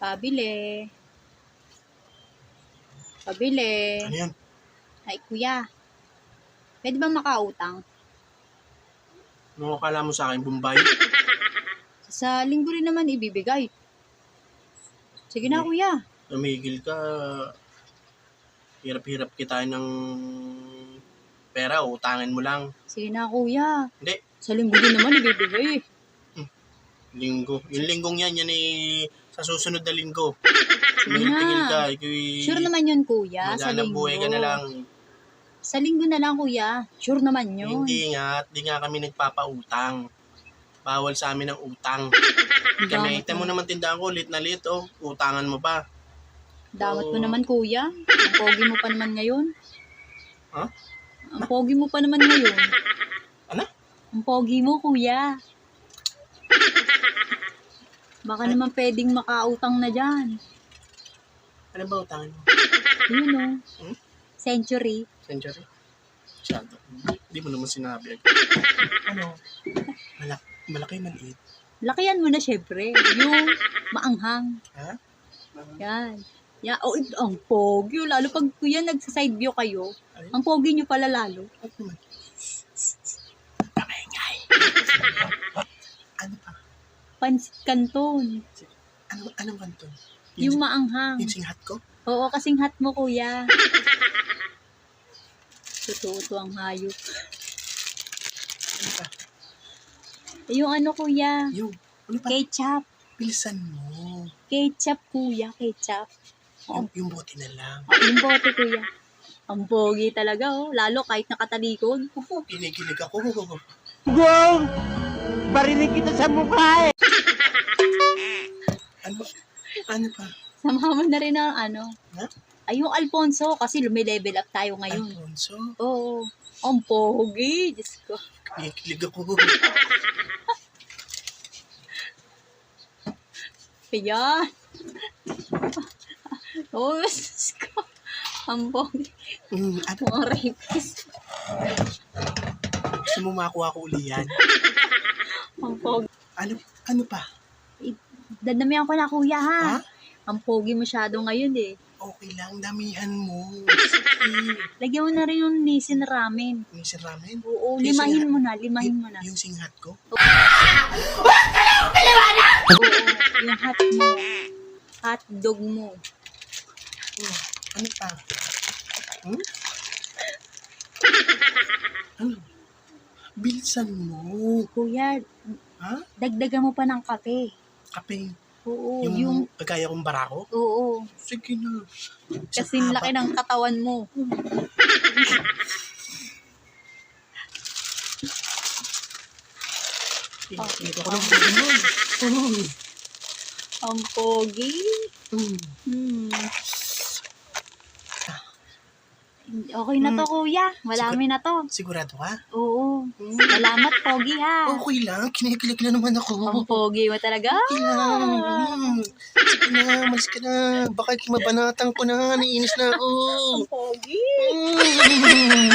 Pabili. Pabili. Ano yan? Ay, kuya. Pwede ba makautang? Ano akala mo sa akin, Bombay? Sa linggo rin naman ibibigay. Sige na, kuya. Tumigil ka. Hirap-hirap kita ng pera, utangin mo lang. Sige na, kuya. Hindi, Sa linggo din naman ibibigay. linggo. Yung linggong yan sa susunod na linggo. Sige Tumigil ka. na. Sure naman yun, kuya. Sa Maghanap linggo. buhay ka na lang. Sa linggo na lang, kuya. Sure naman yun. Hindi nga kami nagpapautang. Bawal sa amin ang utang. Kami, mo naman tindahan ko, lit na lit, oh. Utangan mo pa. Damot mo naman, kuya. Ang pogi mo pa naman ngayon. Ha? Ang pogi mo pa naman ngayon. Ano? Ang pogi mo, kuya. Baka naman pwedeng makautang na dyan. Ano ba utangin mo? Yun o. Hmm? Century. Century? Masyado. Hindi mo naman sinabi. Ano? Malaki, maliit. Lakihan mo na syempre. Yung maanghang. Ha? Yan. Yan. Oh, ang pogi. Lalo pag kuya nagsa-side view kayo. Ayun. Ang pogi nyo pala lalo. Ano naman? Pamengay. Ano pa? Pansit Canton. Anong kanton? Yung maanghang. Yung singhat ko? Oo, kasing hat mo, kuya. Totoo ang hayop. Ano pa? Yung ano, kuya. Yung, ano pa? Ketchup. Bilisan mo. Ketchup, kuya. Ketchup. Yung bote na lang. Yung bote, kuya. Ang pogi talaga, oh. Lalo kahit nakatalikod. Kinikilig ako. Gong! Barinig kita sa mukha eh! Ano pa? Samahan mo na rin ang ano. Ha? Ay, yung Alfonso. Kasi lumilevel up tayo ngayon. Alfonso? Oo. Ang pogi. Diyos ko. Kinikilig ako. Ayan. Oh, Diyos ko. Ang pogi. Ano? Mga rapist. Gusto mo makuha ko uli yan? Ang pogi. Ano pa? Dadamihan ko na, kuya, ha? Ha? Ang pogi masyado ngayon, eh. Okay lang, damihan mo. Sige. Lagyan mo na rin yung nisin ramen. May si ramen? Oo, Yung limahin singhat- mo na, limahin mo na. Yung singhat ko? Oo, yung hot mo. Hot dog mo. Ano pa? Ano? Bilisan mo. Kuya, Ha? dagdagan mo pa ng kape. Kape. Oo, Yung kagaya kong barako? oo. Sige na. Kasi laki ng katawan mo. Kinikilig ako ng ganun. Ang pogi. Okay na to, kuya. Malami na to. Sigurado ka? Oo. Salamat, pogi, ha. Okay lang, kinikilig na naman ako. Ang pogi mo talaga. Okay lang. Sige na, malis ka na. Baka mabanatan ko na, naiinis na ako. Ang pogi. Mm.